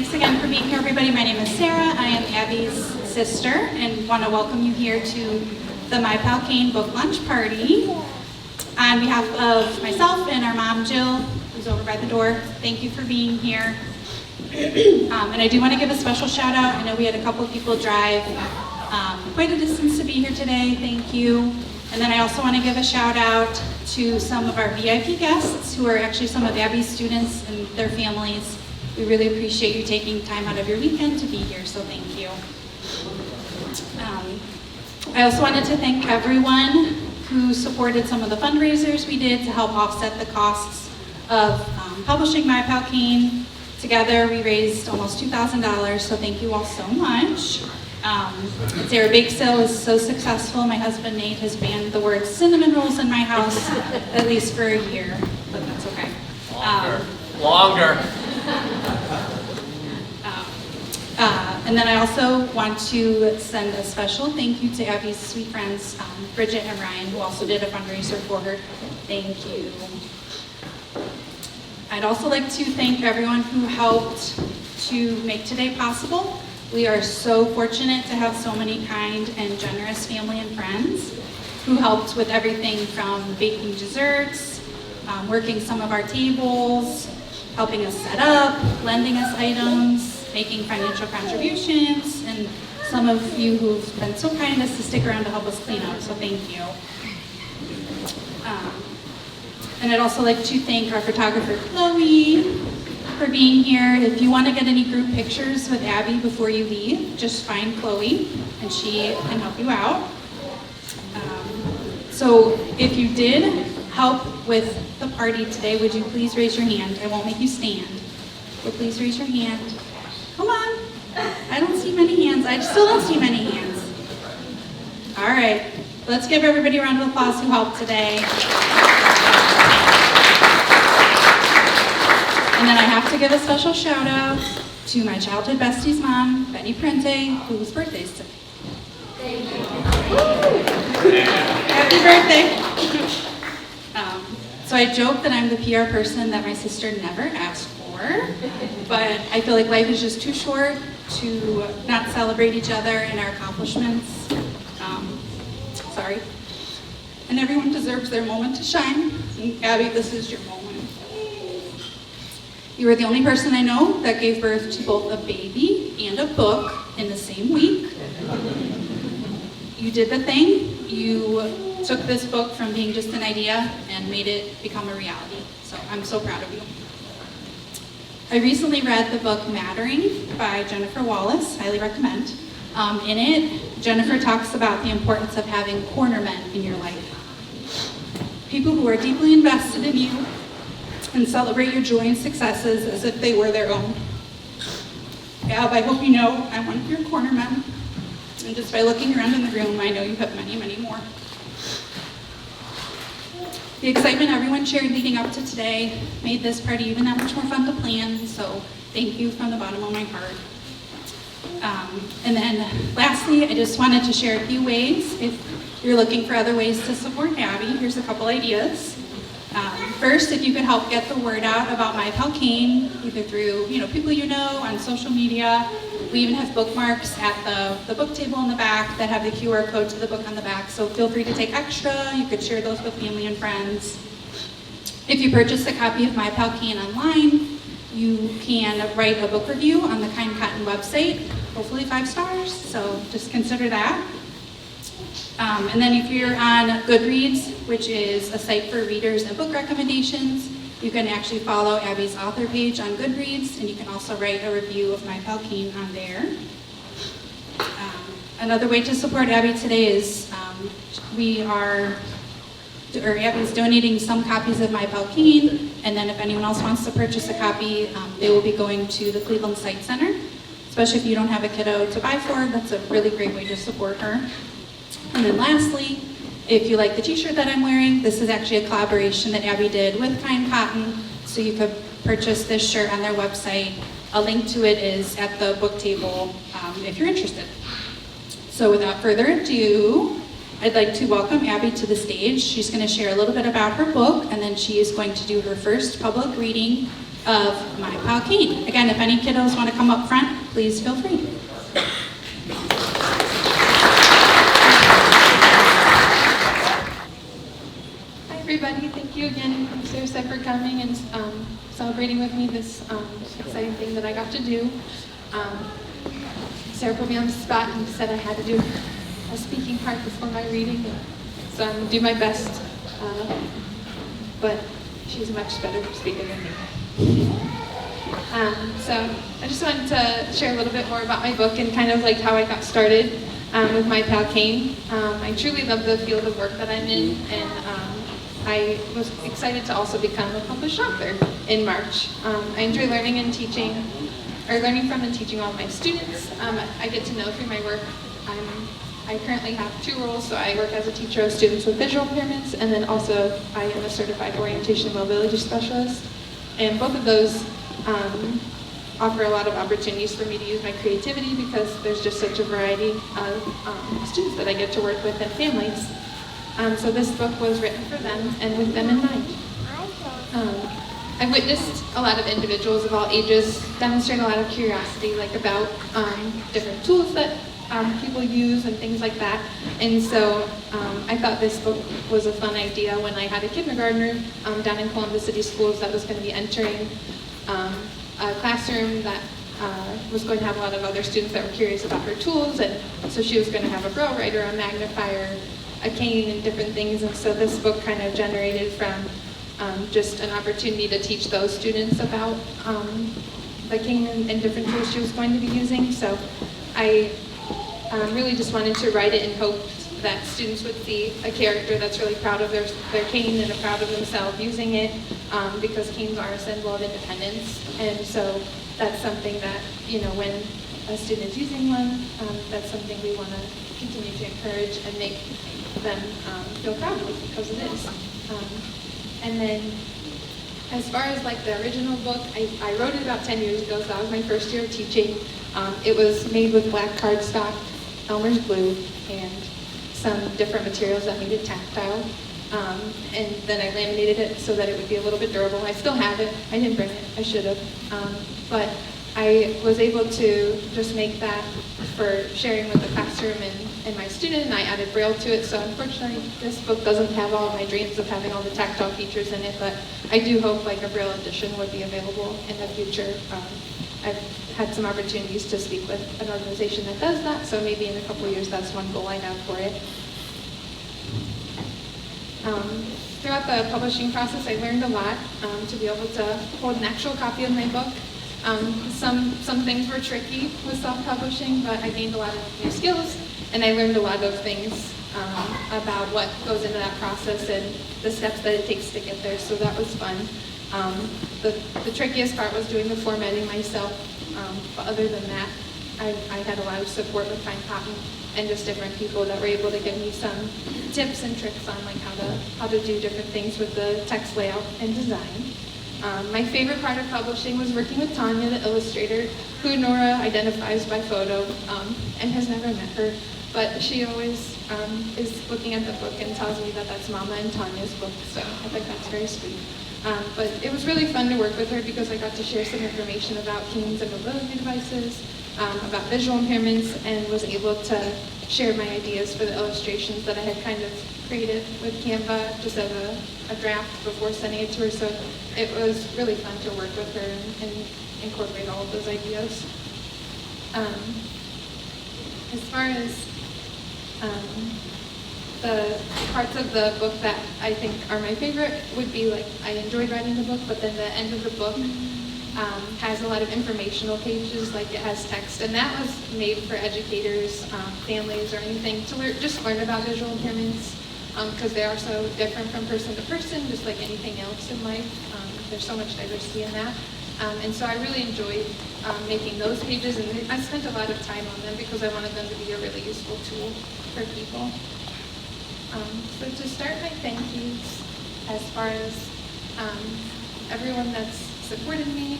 Thanks again for being here, everybody. My name is Sarah. I am Abby's sister and want to welcome you here to the My Pal Kane book lunch party. On behalf of myself and our mom, Jill, who's over by the door, thank you for being here. And I do want to give a special shout out. I know we had a couple of people drive quite a distance to be here today. Thank you. And then I also want to give a shout out to some of our VIP guests who are actually some of Abby's students and their families. We really appreciate you taking time out of your weekend to be here, so thank you. I also wanted to thank everyone who supported some of the fundraisers we did to help offset the costs of publishing My Pal Kane. Together we raised almost $2,000, so thank you all so much. Sarah Bake Sale is so successful. My husband Nate has banned the word cinnamon rolls in my house, at least for a year, but that's okay. Longer. And then I also want to send a special thank you to Abby's sweet friends, Bridget and Ryan, who also did a fundraiser for her. Thank you. I'd also like to thank everyone who helped to make today possible. We are so fortunate to have so many kind and generous family and friends who helped with everything from baking desserts, working some of our tables, helping us set up, lending us items, making financial contributions, and some of you who've been so kind as to stick around to help us clean up, so thank you. And I'd also like to thank our photographer, Chloe, for being here. If you want to get any group pictures with Abby before you leave, just find Chloe, and she can help you out. So if you did help with the party today, would you please raise your hand? I won't make you stand, but please raise your hand. Come on. I don't see many hands. I still don't see many hands. All right. Let's give everybody a round of applause who helped today. And then I have to give a special shout out to my childhood bestie's mom, Benny Prente, whose birthday is today. Thank you. Happy birthday. So I joke that I'm the PR person that my sister never asked for, but I feel like life is just too short to not celebrate each other and our accomplishments. Sorry. And everyone deserves their moment to shine. And Abby, this is your moment. You are the only person I know that gave birth to both a baby and a book in the same week. You did the thing. You took this book from being just an idea and made it become a reality. So I'm so proud of you. I recently read the book Mattering by Jennifer Wallace, highly recommend. In it, Jennifer talks about the importance of having cornermen in your life. People who are deeply invested in you and celebrate your joy and successes as if they were their own. Ab, I hope you know I'm one of your cornermen. And just by looking around in the room, I know you have many, many more. The excitement everyone shared leading up to today made this party even that much more fun to plan, so thank you from the bottom of my heart. And then lastly, I just wanted to share a few ways. If you're looking for other ways to support Abby, here's a couple ideas. First, if you could help get the word out about My Pal Kane, either through people you know on social media. We even have bookmarks at the book table in the back that have the QR code to the book on the back, so feel free to take extra. You could share those with family and friends. If you purchase a copy of My Pal Kane online, you can write a book review on the Kind Cotton website, hopefully 5 stars, so just consider that. And then if you're on Goodreads, which is a site for readers and book recommendations, you can actually follow Abby's author page on Goodreads, and you can also write a review of My Pal Kane on there. Another way to support Abby today is Abby's donating some copies of My Pal Kane, and then if anyone else wants to purchase a copy, they will be going to the Cleveland Sight Center. Especially if you don't have a kiddo to buy for, that's a really great way to support her. And then lastly, if you like the t-shirt that I'm wearing, this is actually a collaboration that Abby did with Kind Cotton, so you could purchase this shirt on their website. A link to it is at the book table if you're interested. So without further ado, I'd like to welcome Abby to the stage. She's going to share a little bit about her book, and then she is going to do her first public reading of My Pal Kane. Again, if any kiddos want to come up front, please feel free. Hi everybody, thank you again, Sarah, for coming and celebrating with me this exciting thing that I got to do. Sarah put me on the spot and said I had to do a speaking part before my reading, so I'm going to do my best, but she's a much better speaker than me. So I just wanted to share a little bit more about my book and kind of like how I got started with My Pal Kane. I truly love the field of work that I'm in, and I was excited to also become a published author in March. I enjoy learning and teaching, or learning from and teaching all of my students. I get to know through my work. I currently have 2 roles, so I work as a teacher of students with visual impairments, and then also I am a certified orientation and mobility specialist. And both of those offer a lot of opportunities for me to use my creativity because there's just such a variety of students that I get to work with and families. So this book was written for them and with them in mind. I witnessed a lot of individuals of all ages demonstrate a lot of curiosity, like about different tools that people use and things like that. And so I thought this book was a fun idea when I had a kindergartner down in Columbus City Schools that was going to be entering a classroom that was going to have a lot of other students that were curious about her tools, and so she was going to have a braille writer, a magnifier, a cane, and different things. And so this book kind of generated from just an opportunity to teach those students about the cane and different tools she was going to be using. So I really just wanted to write it in hopes that students would see a character that's really proud of their cane and proud of themselves using it, because canes are a symbol of independence. And so that's something that, you know, when a student is using one, that's something we want to continue to encourage and make them feel proud of, because it is. And then as far as like the original book, I wrote it about 10 years ago, so that was my first year of teaching. It was made with black cardstock, Elmer's glue, and some different materials that made it tactile. And then I laminated it so that it would be a little bit durable. I still have it. I didn't bring it. I should have. But I was able to just make that for sharing with the classroom and my student, and I added Braille to it. So unfortunately, this book doesn't have all of my dreams of having all the tactile features in it, but I do hope like a Braille edition would be available in the future. I've had some opportunities to speak with an organization that does that, so maybe in a couple of years that's one goal I have for it. Throughout the publishing process, I learned a lot to be able to hold an actual copy of my book. Some things were tricky with self-publishing, but I gained a lot of new skills, and I learned a lot of things about what goes into that process and the steps that it takes to get there, so that was fun. The trickiest part was doing the formatting myself, but other than that, I had a lot of support with Fine Cotton and just different people that were able to give me some tips and tricks on like how to do different things with the text layout and design. My favorite part of publishing was working with Tanya, the illustrator, who Nora identifies by photo and has never met her, but she always is looking at the book and tells me that that's Mama and Tanya's book, so I think that's very sweet. But it was really fun to work with her because I got to share some information about canes and mobility devices, about visual impairments, and was able to share my ideas for the illustrations that I had kind of created with Canva just as a draft before sending it to her. So it was really fun to work with her and incorporate all of those ideas. As far as the parts of the book that I think are my favorite would be like I enjoyed writing the book, but then the end of the book has a lot of informational pages, like it has text, and that was made for educators, families, or anything to just learn about visual impairments, because they are so different from person to person, just like anything else in life. There's so much diversity in that. And so I really enjoyed making those pages, and I spent a lot of time on them because I wanted them to be a really useful tool for people. So to start my thank yous, as far as everyone that's supported me,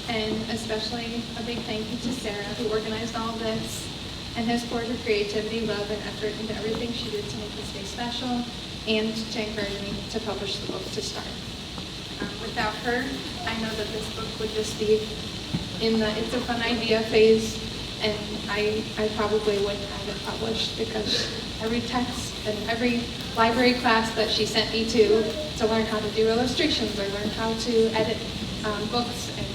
and especially a big thank you to Sarah, who organized all this and has poured her creativity, love, and effort into everything she did to make this day special and to encourage me to publish the book to start. Without her, I know that this book would just be in the it's a fun idea phase, and I probably wouldn't have it published because every text and every library class that she sent me to learn how to do illustrations or learn how to edit books and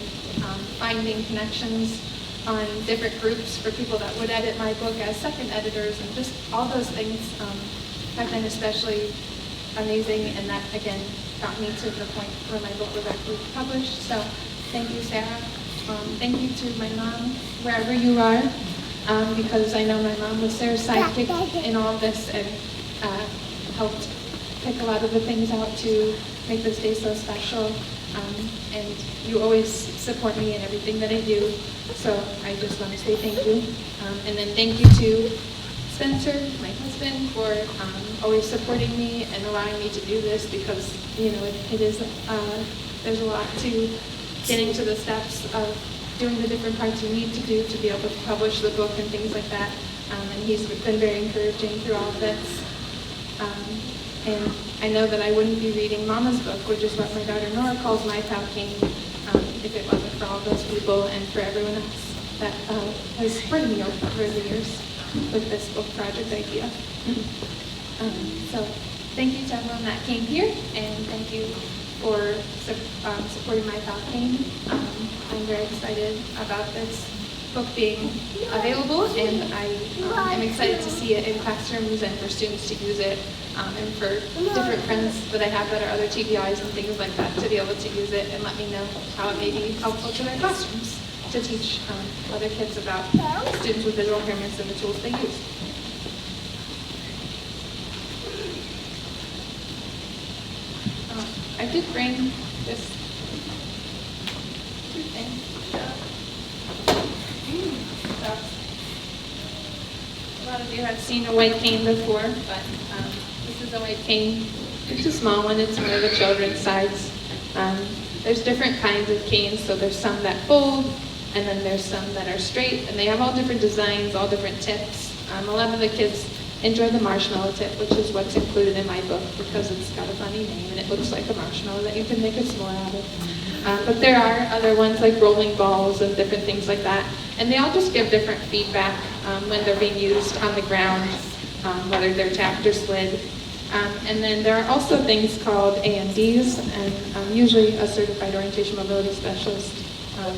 finding connections on different groups for people that would edit my book as second editors, and just all those things have been especially amazing, and that again got me to the point where my book was actually published. So thank you, Sarah. Thank you to my mom, wherever you are, because I know my mom was Sarah's sidekick in all of this and helped pick a lot of the things out to make this day so special. And you always support me in everything that I do, so I just want to say thank you. And then thank you to Spencer, my husband, for always supporting me and allowing me to do this, because it is there's a lot to getting to the steps of doing the different parts you need to do to be able to publish the book and things like that. And he's been very encouraging through all of this. And I know that I wouldn't be reading Mama's book, which is what my daughter Nora calls My Pal Kane, if it wasn't for all those people and for everyone else that has supported me over the years with this book project idea. So thank you to everyone that came here, and thank you for supporting My Pal Kane. I'm very excited about this book being available, and I am excited to see it in classrooms and for students to use it, and for different friends that I have that are other TBIs and things like that to be able to use it and let me know how it may be helpful to their classrooms to teach other kids about students with visual impairments and the tools they use. I did bring just two things. A lot of you have seen a white cane before, but this is a white cane. It's a small one. It's one of the children's size. There's different kinds of canes, so there's some that fold, and then there's some that are straight, and they have all different designs, all different tips. A lot of the kids enjoy the marshmallow tip, which is what's included in my book because it's got a funny name and it looks like a marshmallow that you can make a s'more out of. But there are other ones like rolling balls and different things like that, and they all just give different feedback when they're being used on the ground, whether they're tapped or slid. And then there are also things called AMDs, and usually a certified orientation mobility specialist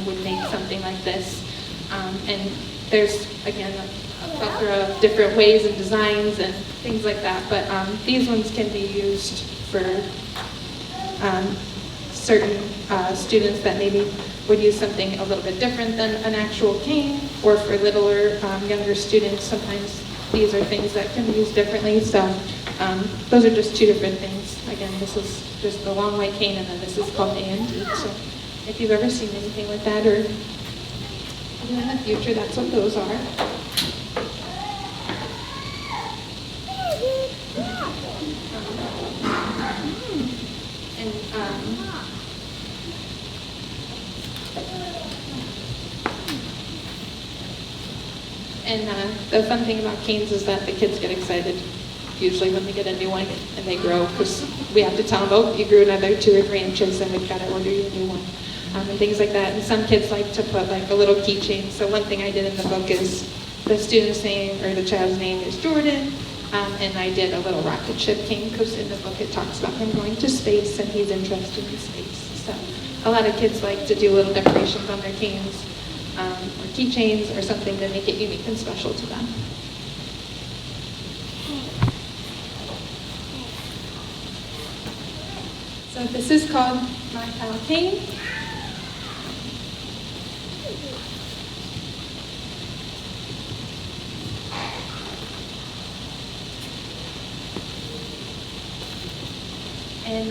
would make something like this. And there's, again, a plethora of different ways and designs and things like that, but these ones can be used for certain students that maybe would use something a little bit different than an actual cane, or for littler, younger students, sometimes these are things that can be used differently. So those are just two different things. Again, this is just the long white cane, and then this is called AMD. So if you've ever seen anything like that, or even in the future, that's what those are. And the fun thing about canes is that the kids get excited usually when they get a new one and they grow, because we have to tell them, oh, you grew another 2 or 3 inches and we've got to order you a new one, and things like that. And some kids like to put like a little keychain. So one thing I did in the book is the student's name, or the child's name is Jordan, and I did a little rocket ship cane, because in the book it talks about him going to space and he's interested in space. So a lot of kids like to do little decorations on their canes, or keychains, or something to make it unique and special to them. So this is called My Pal Kane. And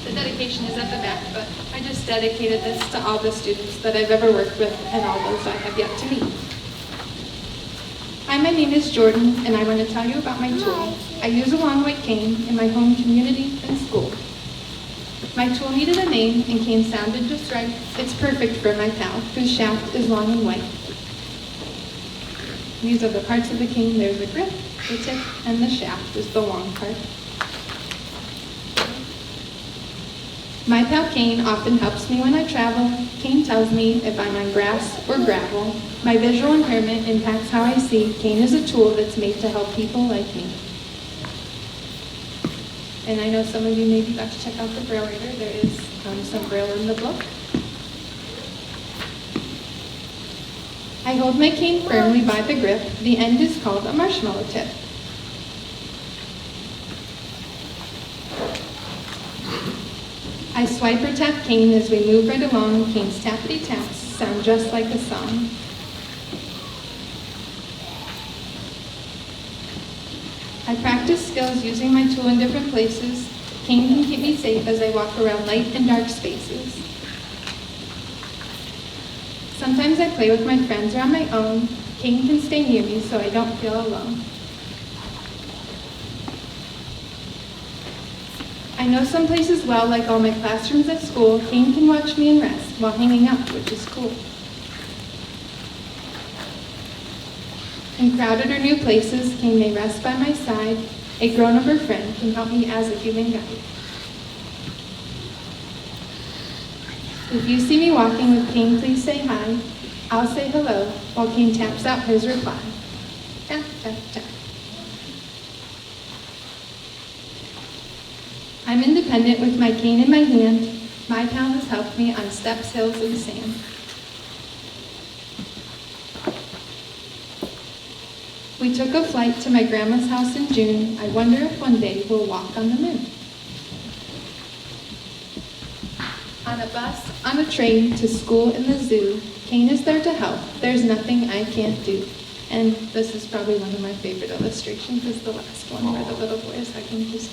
the dedication is at the back, but I just dedicated this to all the students that I've ever worked with and all those I have yet to meet. Hi, my name is Jordan, and I want to tell you about my tool. I use a long white cane in my home, community, and school. My tool needed a name, and cane sounded just right. It's perfect for my pal, whose shaft is long and white. These are the parts of the cane. There's the grip, the tip, and the shaft is the long part. My pal Kane often helps me when I travel. Kane tells me if I'm on grass or gravel. My visual impairment impacts how I see. Kane is a tool that's made to help people like me. And I know some of you maybe got to check out the Braille Reader. There is some Braille in the book. I hold my cane firmly by the grip. The end is called a marshmallow tip. I swipe or tap Kane as we move right along. Kane's tappity taps sound just like a song. I practice skills using my tool in different places. Kane can keep me safe as I walk around light and dark spaces. Sometimes I play with my friends or on my own. Kane can stay near me so I don't feel alone. I know some places well, like all my classrooms at school. Kane can watch me and rest while hanging out, which is cool. In crowded or new places, Kane may rest by my side. A grown-up or friend can help me as a human guide. If you see me walking with Kane, please say hi. I'll say hello while Kane taps out his reply. Tap, tap, tap. I'm independent with my cane in my hand. My pal has helped me on steps, hills, and sand. We took a flight to my grandma's house in June. I wonder if one day we'll walk on the moon. On a bus, on a train, to school, in the zoo, Kane is there to help. There's nothing I can't do. And this is probably one of my favorite illustrations, is the last one where the little boy is hugging his